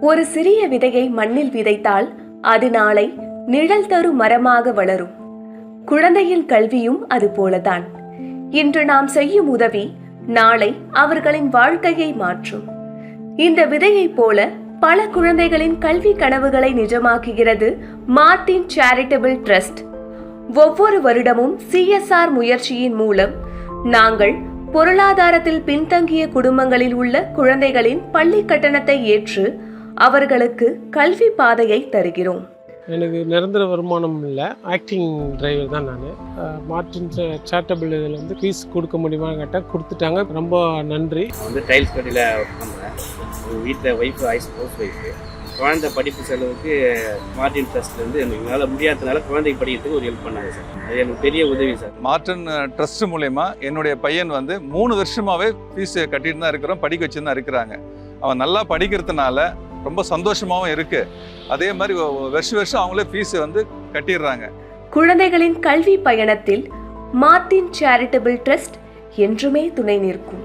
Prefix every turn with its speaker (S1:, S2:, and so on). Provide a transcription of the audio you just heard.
S1: ஒரு சிறிய விதையை மண்ணில் விதைத்தால் அது நாளை நிழல் தரும் மரமாக வளரும். குழந்தையின் கல்வியும் அது போலதான். இன்று நாம் செய்யும் உதவி நாளை அவர்களின் வாழ்க்கையை மாற்றும். இந்த விதையைப் போல பல குழந்தைகளின் கல்வி கனவுகளை நிஜமாக்குகிறது மார்டின் சேரிட்டபிள் ட்ரஸ்ட். ஒவ்வொரு வருடமும் CSR முயற்சியின் மூலம் நாங்கள் பொருளாதாரத்தில் பின்தங்கிய குடும்பங்களில் உள்ள குழந்தைகளின் பள்ளி கட்டணத்தை ஏற்று அவர்களுக்கு கல்வி பாதையை தருகிறோம்.
S2: எனக்கு நிரந்தர வருமானம் இல்லை, ஆக்டிங் டிரைவர் தான் நான். மார்டின் சேரிட்டபிள் இதில் வந்து ஃபீஸ் கொடுக்க முடியுமா கேட்டால் கொடுத்துட்டாங்க. ரொம்ப நன்றி.
S3: டைல்ஸ் கடையில் ஒர்க் பண்ணுறேன். வீட்டில் ஒய்ஃபு ஹவுஸ் ஒய்ஃபு. குழந்தை படிப்பு செலவுக்கு மார்டின் ட்ரஸ்ட்லேருந்து என்னால் முடியாததுனால குழந்தைக்கு படிக்கிறதுக்கு ஒரு ஹெல்ப் பண்ணாங்க சார். அது எனக்கு பெரிய உதவி சார்.
S4: மார்டின் ட்ரஸ்ட் மூலயமா என்னுடைய பையன் வந்து 3 வருஷமாகவே ஃபீஸ் கட்டிட்டு தான் இருக்கிறோம், படிக்க வச்சு தான் இருக்கிறாங்க. அவன் நல்லா படிக்கிறதுனால ரொம்ப சந்தோஷமாகவும் இருக்குது. அதே மாதிரி வருஷம் அவங்களே ஃபீஸ் வந்து கட்டிடுறாங்க.
S1: குழந்தைகளின் கல்வி பயணத்தில் மார்டின் சேரிட்டபிள் ட்ரஸ்ட் என்றுமே துணை நிற்கும்.